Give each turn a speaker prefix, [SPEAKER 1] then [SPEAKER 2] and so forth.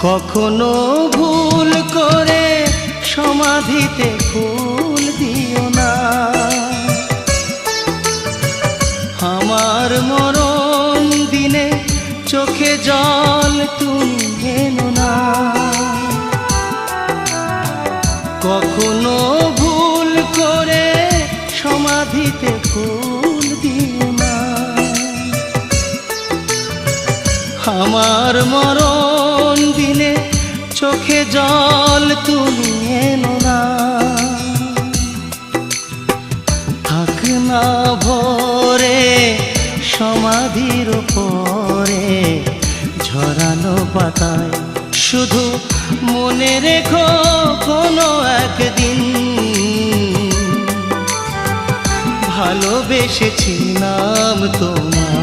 [SPEAKER 1] কখনো ভুল করে সমাধিতে ফুল দিও না, আমার মরণ দিনে চোখে জল তুমি এনো না। কখনো ভুল করে সমাধিতে ফুল দিও না, আমার মরণ দিনে চোখে জল তুমি এনো না। থাক না ভরে সমাধির পরে ঝরানো পাতায়, শুধু মনে রেখো কোনো একদিন ভালোবেসেছিলাম তোমায়।